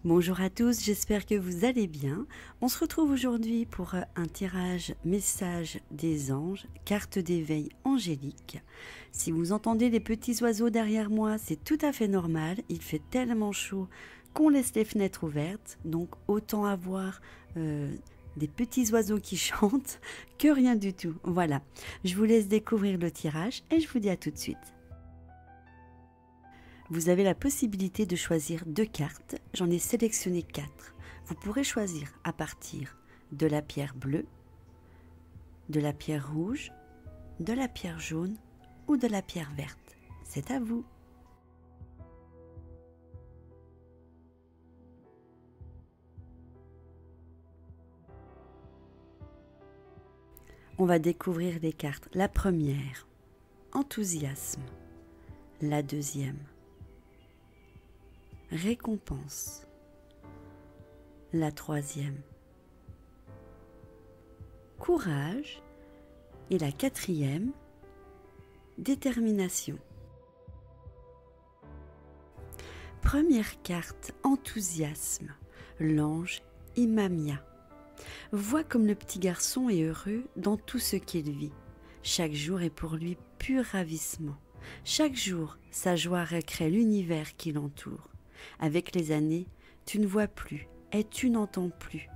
Bonjour à tous, j'espère que vous allez bien. On se retrouve aujourd'hui pour un tirage message des anges, carte d'éveil angélique. Si vous entendez les petits oiseaux derrière moi, c'est tout à fait normal. Il fait tellement chaud qu'on laisse les fenêtres ouvertes, donc autant avoir des petits oiseaux qui chantent que rien du tout. Voilà, je vous laisse découvrir le tirage et je vous dis à tout de suite. Vous avez la possibilité de choisir 2 cartes, j'en ai sélectionné 4. Vous pourrez choisir à partir de la pierre bleue, de la pierre rouge, de la pierre jaune ou de la pierre verte. C'est à vous. On va découvrir les cartes. La première, enthousiasme. La deuxième, récompense. La troisième, courage. Et la quatrième, détermination. Première carte, enthousiasme. L'ange Imamia. Vois comme le petit garçon est heureux dans tout ce qu'il vit. Chaque jour est pour lui pur ravissement. Chaque jour, sa joie recrée l'univers qui l'entoure. Avec les années, tu ne vois plus et tu n'entends plus.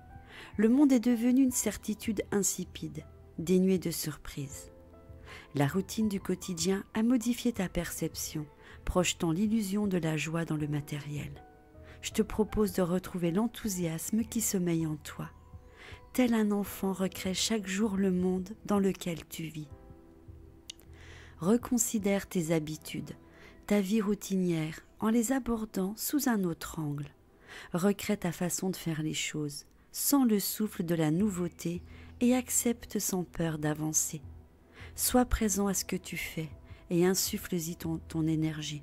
Le monde est devenu une certitude insipide, dénuée de surprises. La routine du quotidien a modifié ta perception, projetant l'illusion de la joie dans le matériel. Je te propose de retrouver l'enthousiasme qui sommeille en toi. Tel un enfant recrée chaque jour le monde dans lequel tu vis. Reconsidère tes habitudes, ta vie routinière, en les abordant sous un autre angle. Recrée ta façon de faire les choses, sans le souffle de la nouveauté et accepte sans peur d'avancer. Sois présent à ce que tu fais et insuffle-y ton énergie.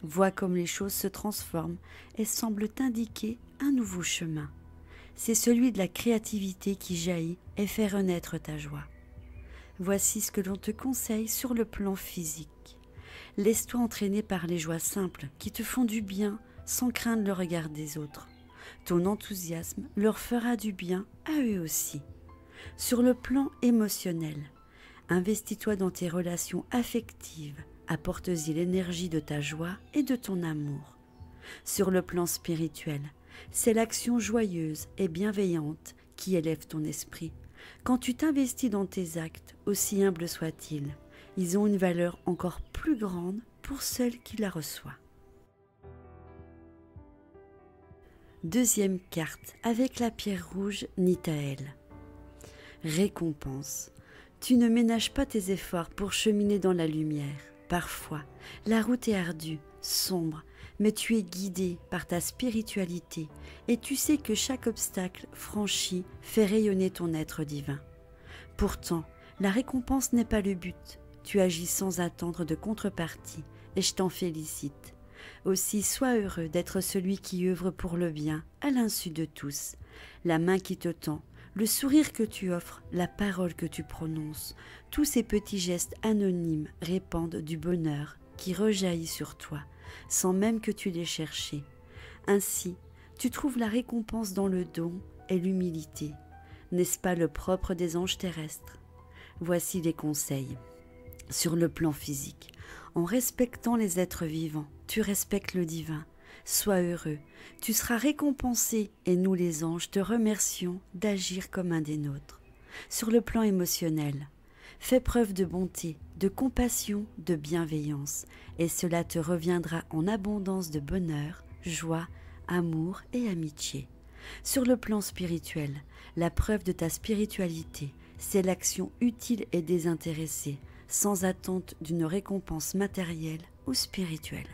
Vois comme les choses se transforment et semblent t'indiquer un nouveau chemin. C'est celui de la créativité qui jaillit et fait renaître ta joie. Voici ce que l'on te conseille sur le plan physique. Laisse-toi entraîner par les joies simples qui te font du bien sans craindre le regard des autres. Ton enthousiasme leur fera du bien à eux aussi. Sur le plan émotionnel, investis-toi dans tes relations affectives, apporte-y l'énergie de ta joie et de ton amour. Sur le plan spirituel, c'est l'action joyeuse et bienveillante qui élève ton esprit. Quand tu t'investis dans tes actes, aussi humbles soient-ils, ils ont une valeur encore plus grande pour celle qui la reçoit. Deuxième carte, avec la pierre rouge Nitaël. Récompense. Tu ne ménages pas tes efforts pour cheminer dans la lumière. Parfois, la route est ardue, sombre, mais tu es guidé par ta spiritualité et tu sais que chaque obstacle franchi fait rayonner ton être divin. Pourtant, la récompense n'est pas le but. Tu agis sans attendre de contrepartie et je t'en félicite. Aussi, sois heureux d'être celui qui œuvre pour le bien à l'insu de tous. La main qui te tend, le sourire que tu offres, la parole que tu prononces, tous ces petits gestes anonymes répandent du bonheur qui rejaillit sur toi, sans même que tu l'aies cherché. Ainsi, tu trouves la récompense dans le don et l'humilité. N'est-ce pas le propre des anges terrestres? Voici les conseils. Sur le plan physique, en respectant les êtres vivants, tu respectes le divin. Sois heureux, tu seras récompensé et nous les anges te remercions d'agir comme un des nôtres. Sur le plan émotionnel, fais preuve de bonté, de compassion, de bienveillance et cela te reviendra en abondance de bonheur, joie, amour et amitié. Sur le plan spirituel, la preuve de ta spiritualité, c'est l'action utile et désintéressée, sans attente d'une récompense matérielle ou spirituelle.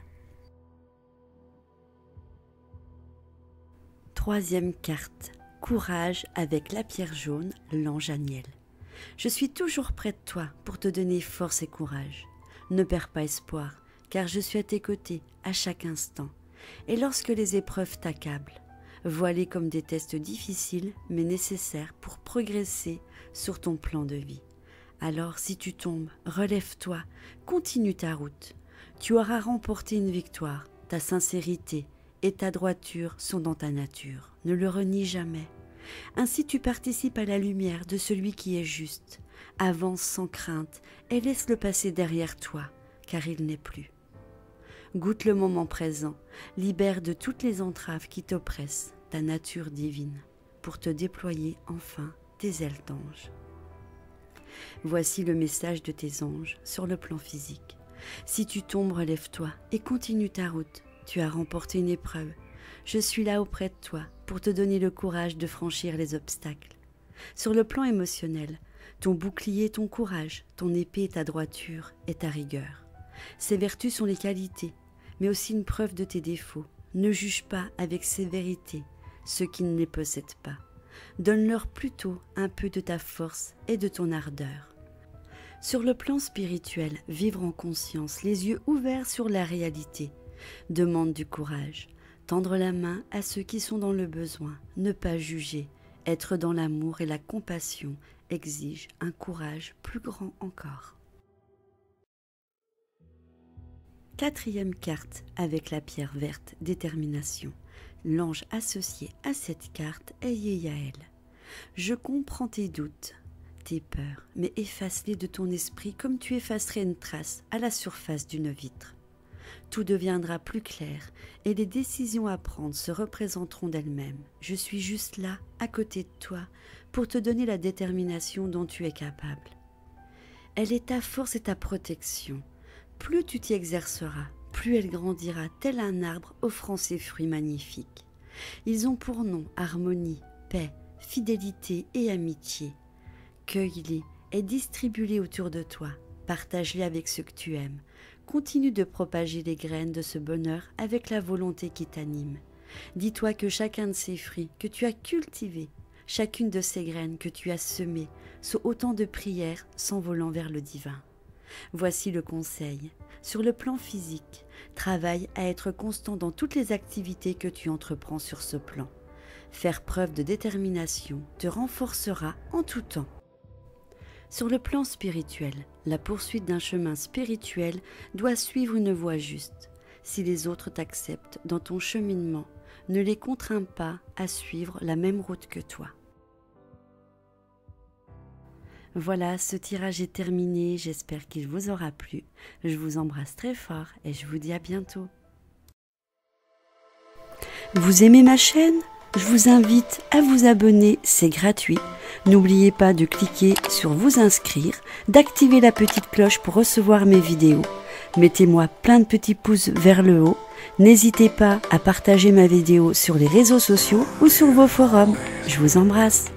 Troisième carte, courage avec la pierre jaune, l'ange Aniel. Je suis toujours près de toi pour te donner force et courage. Ne perds pas espoir, car je suis à tes côtés à chaque instant. Et lorsque les épreuves t'accablent, vois-les comme des tests difficiles mais nécessaires pour progresser sur ton plan de vie. Alors si tu tombes, relève-toi, continue ta route. Tu auras remporté une victoire, ta sincérité et ta droiture sont dans ta nature. Ne le renie jamais. Ainsi tu participes à la lumière de celui qui est juste. Avance sans crainte et laisse-le passer derrière toi, car il n'est plus. Goûte le moment présent, libère de toutes les entraves qui t'oppressent ta nature divine, pour te déployer enfin tes ailes d'ange. Voici le message de tes anges sur le plan physique. Si tu tombes, relève-toi et continue ta route. Tu as remporté une épreuve. Je suis là auprès de toi pour te donner le courage de franchir les obstacles. Sur le plan émotionnel, ton bouclier est ton courage, ton épée est ta droiture et ta rigueur. Ces vertus sont les qualités, mais aussi une preuve de tes défauts. Ne juge pas avec sévérité ceux qui ne les possèdent pas. Donne-leur plutôt un peu de ta force et de ton ardeur. Sur le plan spirituel, vivre en conscience, les yeux ouverts sur la réalité, demande du courage. Tendre la main à ceux qui sont dans le besoin, ne pas juger, être dans l'amour et la compassion exige un courage plus grand encore. Quatrième carte avec la pierre verte, détermination. L'ange associé à cette carte est Yael. Je comprends tes doutes, tes peurs, mais efface-les de ton esprit comme tu effacerais une trace à la surface d'une vitre. Tout deviendra plus clair et les décisions à prendre se représenteront d'elles-mêmes. Je suis juste là, à côté de toi, pour te donner la détermination dont tu es capable. Elle est ta force et ta protection. Plus tu t'y exerceras, plus elle grandira tel un arbre offrant ses fruits magnifiques. Ils ont pour nom harmonie, paix, fidélité et amitié. Cueille-les et distribue-les autour de toi. Partage-les avec ceux que tu aimes. Continue de propager les graines de ce bonheur avec la volonté qui t'anime. Dis-toi que chacun de ces fruits que tu as cultivés, chacune de ces graines que tu as semées, sont autant de prières s'envolant vers le divin. Voici le conseil. Sur le plan physique, travaille à être constant dans toutes les activités que tu entreprends sur ce plan. Faire preuve de détermination te renforcera en tout temps. Sur le plan spirituel, la poursuite d'un chemin spirituel doit suivre une voie juste. Si les autres t'acceptent dans ton cheminement, ne les contrains pas à suivre la même route que toi. Voilà, ce tirage est terminé, j'espère qu'il vous aura plu. Je vous embrasse très fort et je vous dis à bientôt. Vous aimez ma chaîne ? Je vous invite à vous abonner, c'est gratuit. N'oubliez pas de cliquer sur vous inscrire, d'activer la petite cloche pour recevoir mes vidéos. Mettez-moi plein de petits pouces vers le haut. N'hésitez pas à partager ma vidéo sur les réseaux sociaux ou sur vos forums. Je vous embrasse.